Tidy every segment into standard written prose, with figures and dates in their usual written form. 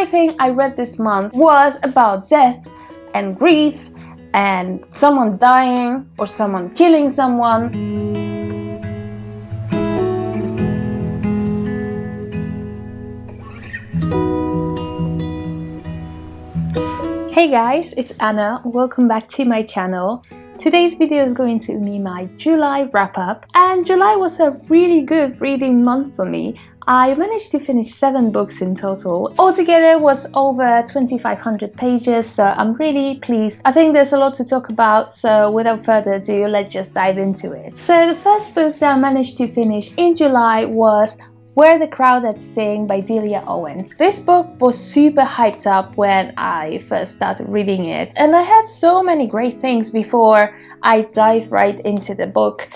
everything I read this month was about death and grief and someone dying or someone killing someone. Hey guys, it's Anna. Welcome back to my channel. Today's video is going to be my July wrap-up, and July was a really good reading month for me. I managed to finish 7 books in total. Altogether was over 2,500 pages, so I'm really pleased. I think there's a lot to talk about, so without further ado, let's just dive into it. So the first book that I managed to finish in July was Where the Crawdads Sing by Delia Owens. This book was super hyped up when I first started reading it, and I had so many great things before I dived right into the book,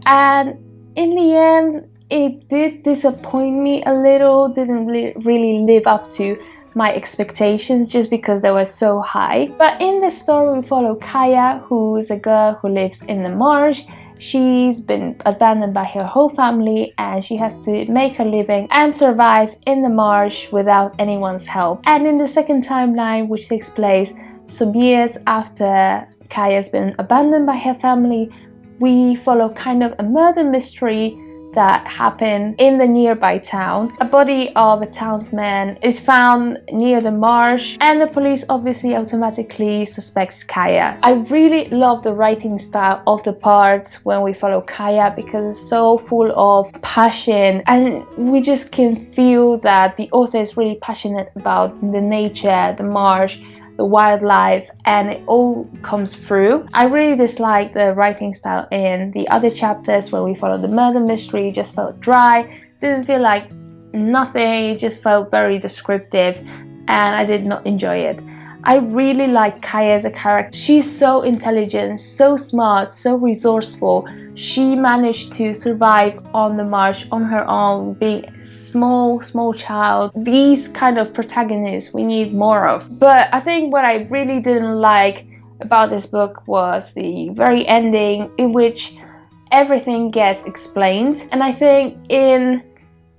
and in the end it did disappoint me a little. Didn't really live up to my expectations just because they were so high. But in the story we follow Kaya, who is a girl who lives in the marsh. She's been abandoned by her whole family and she has to make her living and survive in the marsh without anyone's help. And in the second timeline, which takes place some years after Kaya's been abandoned by her family, we follow kind of a murder mystery that happened in the nearby town. A body of a townsman is found near the marsh and the police obviously automatically suspects Kaya. I really love the writing style of the parts when we follow Kaya because it's so full of passion, and we just can feel that the author is really passionate about the nature, the marsh, the wildlife, and it all comes through. I really dislike the writing style in the other chapters where we follow the murder mystery. It just felt dry, didn't feel like nothing, it just felt very descriptive and I did not enjoy it. I really like Kaya as a character. She's so intelligent, so smart, so resourceful. She managed to survive on the marsh on her own, being a small child. These kind of protagonists we need more of. But I think what I really didn't like about this book was the very ending, in which everything gets explained. And I think in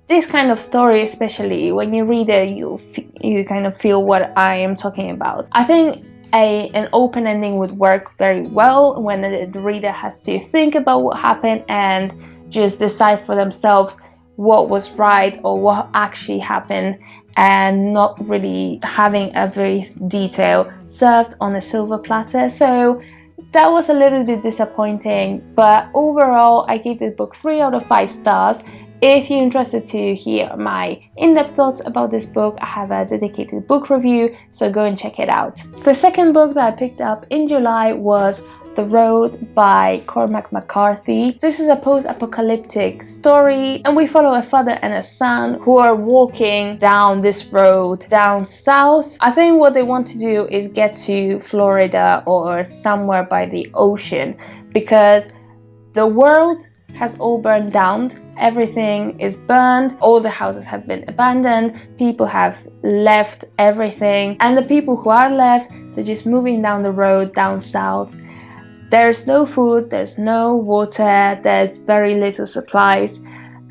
this kind of story, especially when you read it, you kind of feel what I am talking about. I think an open ending would work very well when the reader has to think about what happened and just decide for themselves what was right or what actually happened, and not really having a very detail served on a silver platter. So that was a little bit disappointing, but overall I gave this book 3 out of 5 stars. If you're interested to hear my in-depth thoughts about this book, I have a dedicated book review, so go and check it out. The second book that I picked up in July was The Road by Cormac McCarthy. This is a post-apocalyptic story, and we follow a father and a son who are walking down this road down south. I think what they want to do is get to Florida or somewhere by the ocean, because the world has all burned down. Everything is burned, all the houses have been abandoned, people have left everything, and the people who are left, they're just moving down the road down south. There's no food, there's no water, there's very little supplies,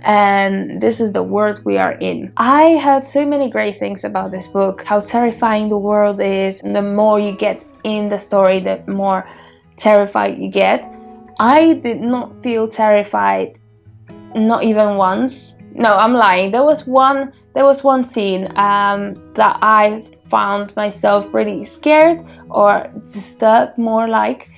and this is the world we are in. I heard so many great things about this book, how terrifying the world is. The more you get in the story, the more terrified you get. I did not feel terrified, not even once. No, I'm lying. There was one scene that I found myself really scared or disturbed more like,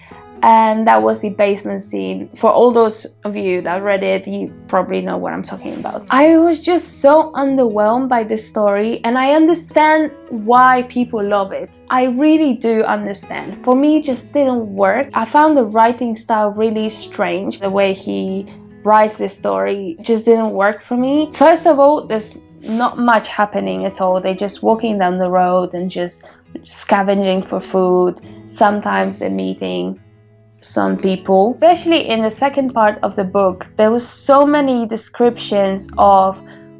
and that was the basement scene. For all those of you that read it, you probably know what I'm talking about. I was just so underwhelmed by this story, and I understand why people love it. I really do understand. For me, it just didn't work. I found the writing style really strange. The way he writes this story just didn't work for me. First of all, there's not much happening at all. They're just walking down the road and just scavenging for food. Sometimes they're meeting some people. Especially in the second part of the book, there was so many descriptions of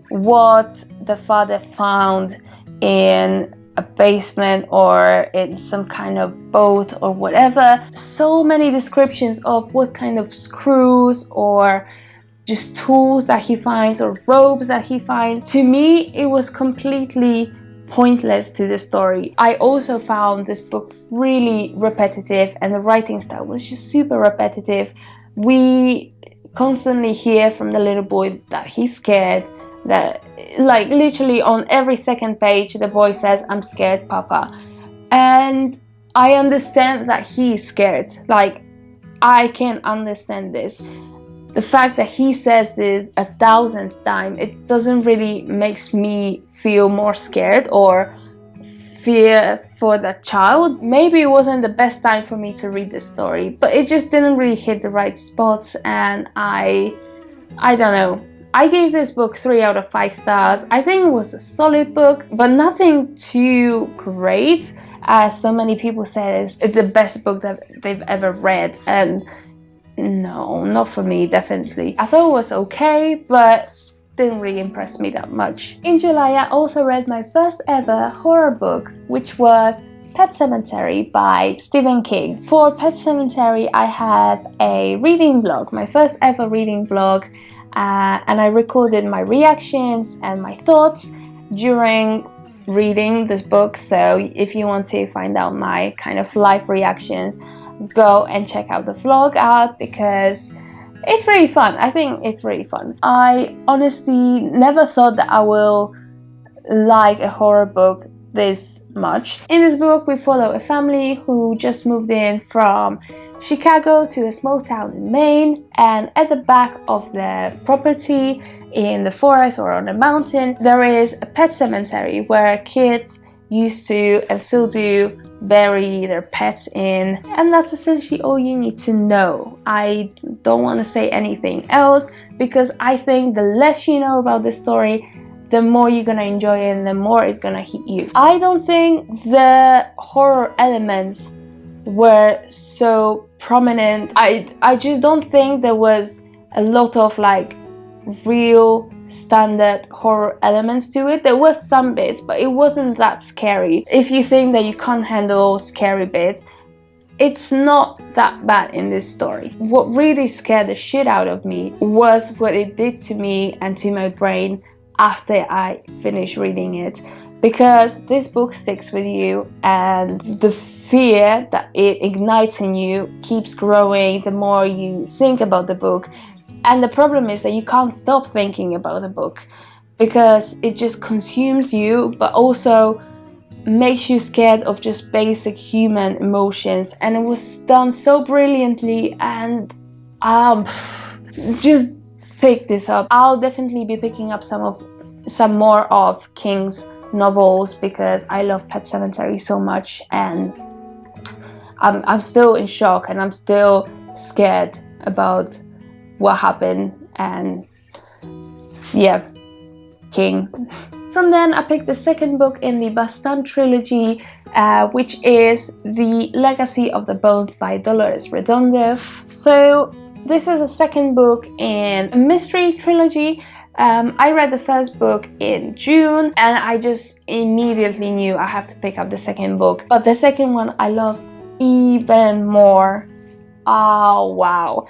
what the father found in a basement or in some kind of boat or whatever. So many descriptions of what kind of screws or just tools that he finds or ropes that he finds. To me, it was completely pointless to the story. I also found this book really repetitive, and the writing style was just super repetitive. We constantly hear from the little boy that he's scared, that like literally on every second page the boy says, "I'm scared, Papa." And I understand that he's scared. Like, I can understand this. The fact that he says this 1,000th time, it doesn't really makes me feel more scared or fear for the child. Maybe it wasn't the best time for me to read this story, but it just didn't really hit the right spots, and I don't know. I gave this book 3 out of 5 stars. I think it was a solid book, but nothing too great, as so many people say it's the best book that they've ever read, and no, not for me, definitely. I thought it was okay, but didn't really impress me that much. In July, I also read my first ever horror book, which was Pet Sematary by Stephen King. For Pet Sematary, I had a reading vlog, my first ever reading vlog, and I recorded my reactions and my thoughts during reading this book. So if you want to find out my kind of live reactions, go and check out the vlog out, because it's really fun. I think it's really fun. I honestly never thought that I will like a horror book this much. In this book, we follow a family who just moved in from Chicago to a small town in Maine, and at the back of the property in the forest or on a mountain, there is a pet cemetery where kids used to and still do bury their pets in, and that's essentially all you need to know. I don't want to say anything else, because I think the less you know about the story, the more you're gonna enjoy it and the more it's gonna hit you. I don't think the horror elements were so prominent. I just don't think there was a lot of like real standard horror elements to it. There was some bits, but it wasn't that scary. If you think that you can't handle scary bits, it's not that bad in this story. What really scared the shit out of me was what it did to me and to my brain after I finished reading it, because this book sticks with you, and the fear that it ignites in you keeps growing the more you think about the book. And the problem is that you can't stop thinking about the book, because it just consumes you, but also makes you scared of just basic human emotions. And it was done so brilliantly, and just pick this up. I'll definitely be picking up some more of King's novels, because I love Pet Sematary so much, and I'm still in shock, and I'm still scared about what happened. And yeah, King. From then I picked the second book in the Bastan trilogy, which is The Legacy of the Bones by Dolores Redondo. So this is a second book in a mystery trilogy. I read the first book in June, and I just immediately knew I have to pick up the second book. But the second one I loved even more. Oh wow,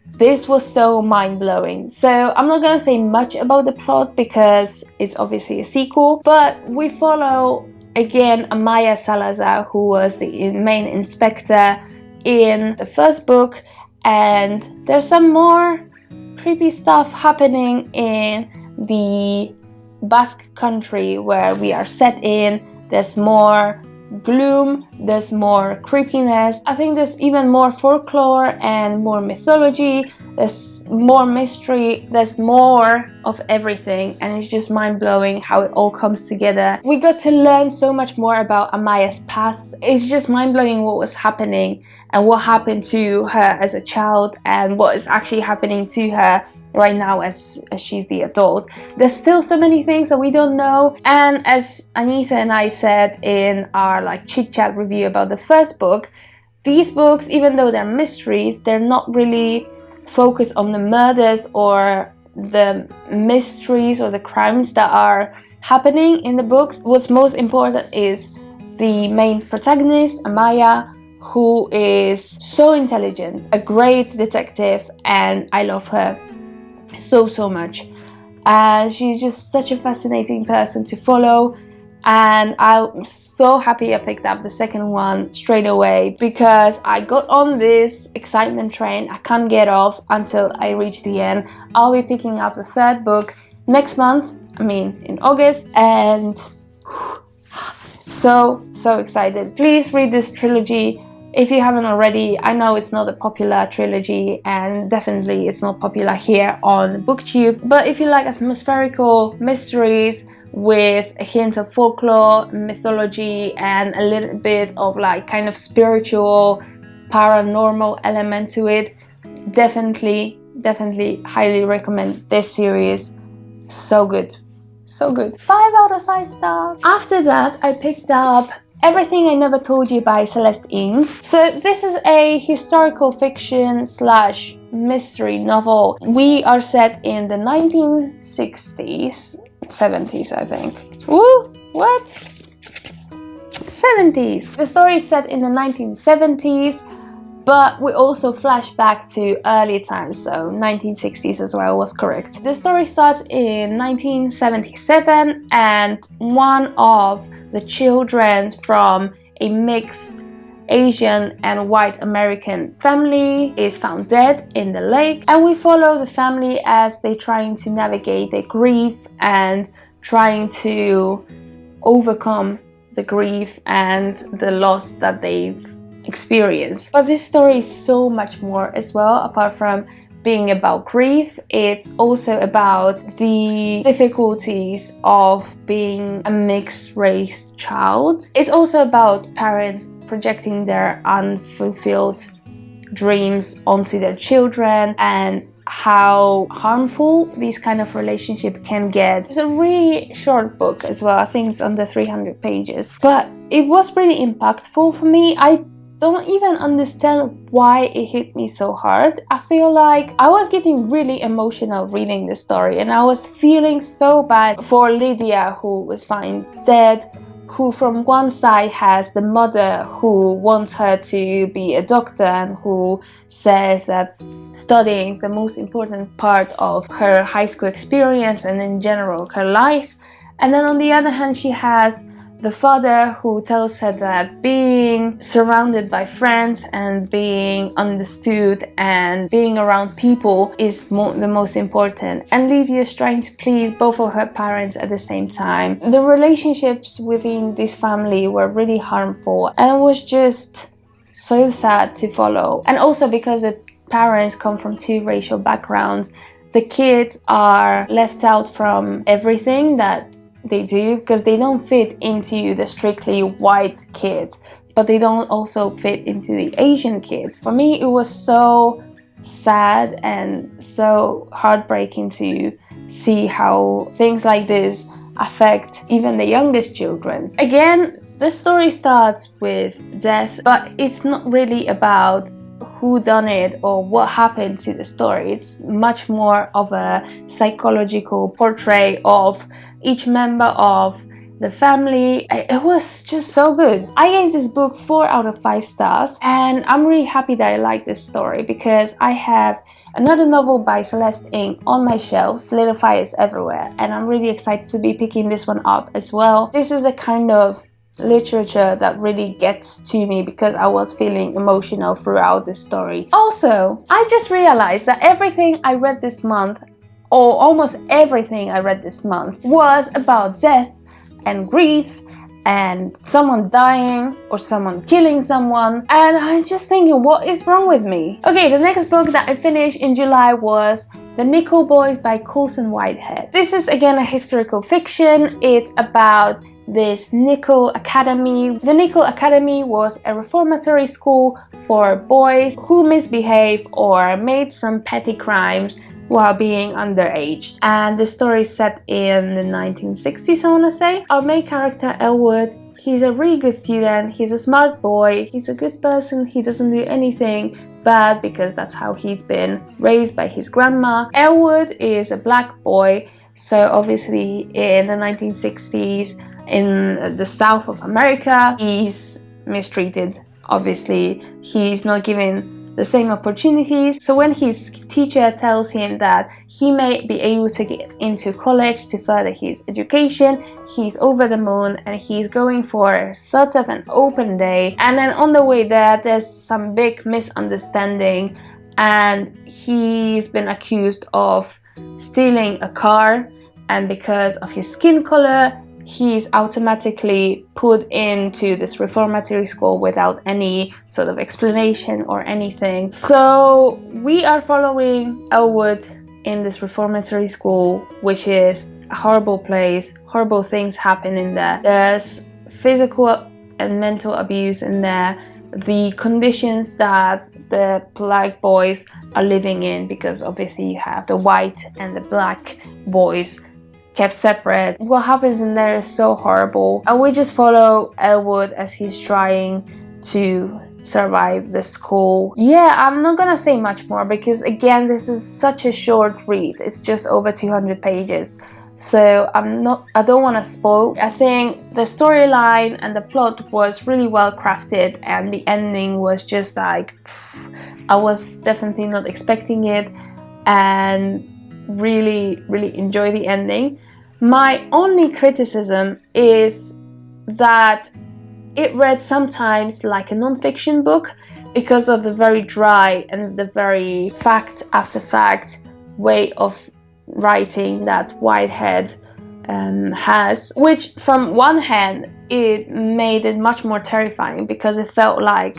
this was so mind-blowing. So I'm not gonna say much about the plot, because it's obviously a sequel, but we follow again Amaya Salazar, who was the main inspector in the first book, and there's some more creepy stuff happening in the Basque country where we are set in. There's more gloom, there's more creepiness. I think there's even more folklore and more mythology. There's more mystery. There's more of everything, and it's just mind-blowing how it all comes together. We got to learn so much more about Amaya's past. It's just mind-blowing what was happening and what happened to her as a child, and what is actually happening to her right now as she's the adult. There's still so many things that we don't know, and as Anita and I said in our like chit-chat review about the first book, these books, even though they're mysteries, they're not really focused on the murders or the mysteries or the crimes that are happening in the books. What's most important is the main protagonist, Amaya, who is so intelligent, a great detective, and I love her so much. She's just such a fascinating person to follow, and I'm so happy I picked up the second one straight away because I got on this excitement train. I can't get off until I reach the end. I'll be picking up the third book next month, in August, and so excited. Please read this trilogy if you haven't already. I know it's not a popular trilogy, and definitely it's not popular here on BookTube, but if you like atmospherical mysteries with a hint of folklore, mythology, and a little bit of like kind of spiritual, paranormal element to it, definitely highly recommend this series. So good. 5 out of 5 stars. After that, I picked up Everything I Never Told You by Celeste Ng. So this is a historical fiction slash mystery novel. We are set in the 1960s, 70s I think. Woo! What? 70s. The story is set in the 1970s, but we also flash back to early times, so 1960s as well was correct. The story starts in 1977, and one of the children from a mixed Asian and white American family is found dead in the lake, and we follow the family as they're trying to navigate their grief and trying to overcome the grief and the loss that they've experienced. But this story is so much more as well. Apart from being about grief, it's also about the difficulties of being a mixed race child. It's also about parents projecting their unfulfilled dreams onto their children and how harmful these kind of relationship can get. It's a really short book as well. I think it's under 300 pages, but it was really impactful for me. I don't even understand why it hit me so hard. I feel like I was getting really emotional reading the story, and I was feeling so bad for Lydia, who was found dead, who from one side has the mother who wants her to be a doctor and who says that studying is the most important part of her high school experience and in general her life. And then on the other hand, she has the father who tells her that being surrounded by friends and being understood and being around people is the most important. And Lydia is trying to please both of her parents at the same time. The relationships within this family were really harmful, and it was just so sad to follow. And also because the parents come from two racial backgrounds, the kids are left out from everything that they do because they don't fit into the strictly white kids, but they don't also fit into the Asian kids. For me, it was so sad and so heartbreaking to see how things like this affect even the youngest children. Again, the story starts with death, but it's not really about who done it or what happened to the story. It's much more of a psychological portrait of each member of the family. It was just so good. I gave this book 4 out of 5 stars, and I'm really happy that I like this story because I have another novel by Celeste Ng on my shelves, Little Fires Everywhere, and I'm really excited to be picking this one up as well. This is the kind of literature that really gets to me because I was feeling emotional throughout this story. Also, I just realized that everything I read this month, or almost everything I read this month, was about death and grief and someone dying or someone killing someone, and I'm just thinking, what is wrong with me? Okay, the next book that I finished in July was The Nickel Boys by Colson Whitehead. This is again a historical fiction. It's about this Nickel Academy. The Nickel Academy was a reformatory school for boys who misbehaved or made some petty crimes while being underage. And the story is set in the 1960s, I want to say. Our main character, Elwood, he's a really good student, he's a smart boy, he's a good person, he doesn't do anything bad because that's how he's been raised by his grandma. Elwood is a black boy, so obviously in the 1960s, in the south of America, he's mistreated. Obviously, he's not given the same opportunities. So when his teacher tells him that he may be able to get into college to further his education, he's over the moon and he's going for sort of an open day. And then on the way there, there's some big misunderstanding and he's been accused of stealing a car, and because of his skin color, he's automatically put into this reformatory school without any sort of explanation or anything. So we are following Elwood in this reformatory school, which is a horrible place. Horrible things happen in there. There's physical and mental abuse in there. The conditions that the black boys are living in, because obviously you have the white and the black boys kept separate. What happens in there is so horrible, and we just follow Elwood as he's trying to survive the school. Yeah, I'm not gonna say much more because again, this is such a short read. It's just over 200 pages. So I don't want to spoil. I think the storyline and the plot was really well crafted, and the ending was just like, I was definitely not expecting it, and really enjoy the ending. My only criticism is that it read sometimes like a non-fiction book because of the very dry and the very fact after fact way of writing that Whitehead has, which from one hand it made it much more terrifying because it felt like,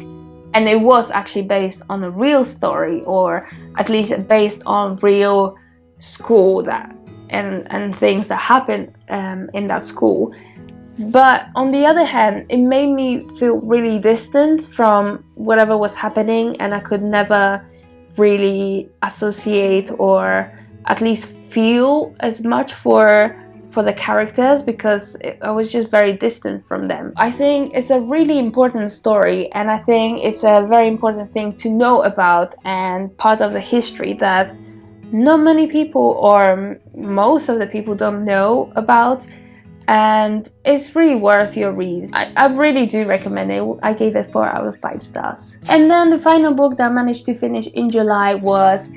and it was actually based on a real story, or at least based on real school that and things that happened in that school. But on the other hand, it made me feel really distant from whatever was happening, and I could never really associate or at least feel as much for the characters because I was just very distant from them. I think it's a really important story, and I think it's a very important thing to know about and part of the history that not many people, or most of the people, don't know about, and it's really worth your read. I really do recommend it. I gave it 4 out of 5 stars. And then the final book that I managed to finish in July was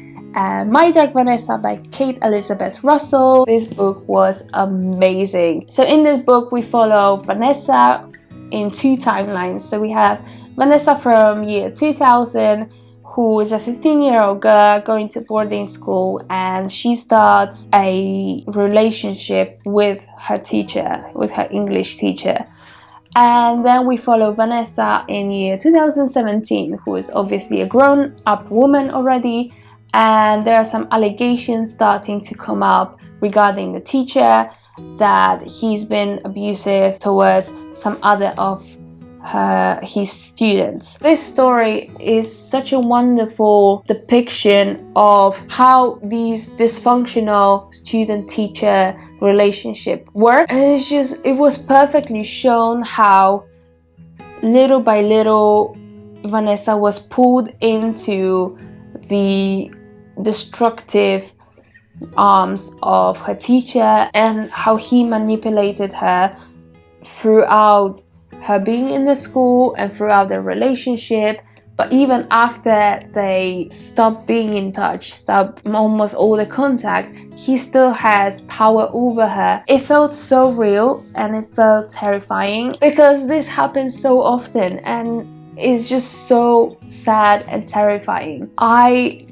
My Dark Vanessa by Kate Elizabeth Russell. This book was amazing. So in this book we follow Vanessa in 2 timelines. So we have Vanessa from year 2000, who is a 15-year-old girl going to boarding school, and she starts a relationship with her teacher, with her English teacher. And then we follow Vanessa in year 2017, who is obviously a grown-up woman already, and there are some allegations starting to come up regarding the teacher, that he's been abusive towards some other of his students. This story is such a wonderful depiction of how these dysfunctional student-teacher relationship work. And it was perfectly shown how little by little Vanessa was pulled into the destructive arms of her teacher, and how he manipulated her throughout her being in the school and throughout their relationship. But even after they stop being in touch, stop almost all the contact, he still has power over her. It felt so real and it felt terrifying because this happens so often, and it's just so sad and terrifying. I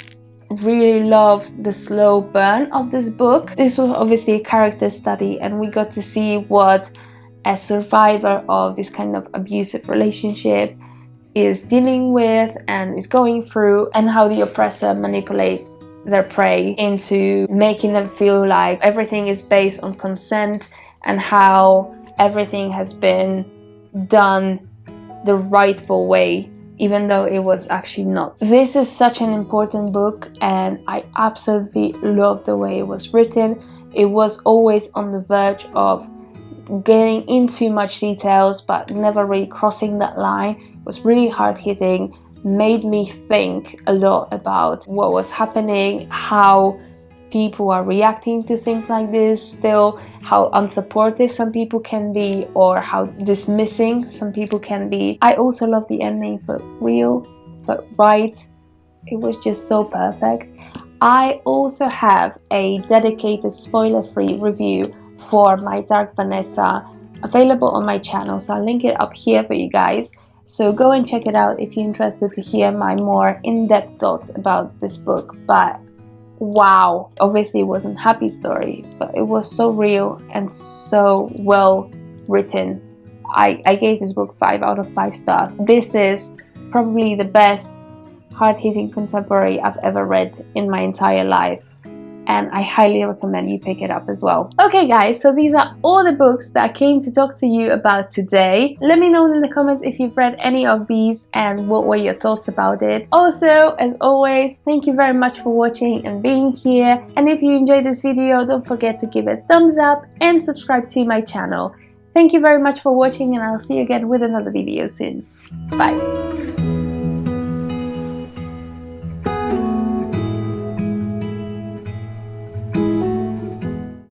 really loved the slow burn of this book. This was obviously a character study, and we got to see what a survivor of this kind of abusive relationship is dealing with and is going through, and how the oppressor manipulates their prey into making them feel like everything is based on consent, and how everything has been done the rightful way, even though it was actually not. This is such an important book, and I absolutely love the way it was written. It was always on the verge of getting into much details, but never really crossing that line. It was really hard-hitting, made me think a lot about what was happening, how people are reacting to things like this still, how unsupportive some people can be, or how dismissing some people can be. I also love the ending, felt real, felt right, It was just so perfect. I also have a dedicated spoiler-free review for my Dark Vanessa available on my channel, so I'll link it up here for you guys. So go and check it out if you're interested to hear my more in-depth thoughts about this book. But wow, obviously it wasn't a happy story, but it was so real and so well written. I gave this book 5 out of 5 stars. This is probably the best hard-hitting contemporary I've ever read in my entire life, and I highly recommend you pick it up as well. Okay guys, so these are all the books that I came to talk to you about today. Let me know in the comments if you've read any of these and what were your thoughts about it. Also, as always, thank you very much for watching and being here, and if you enjoyed this video, don't forget to give it a thumbs up and subscribe to my channel. Thank you very much for watching, and I'll see you again with another video soon. Bye!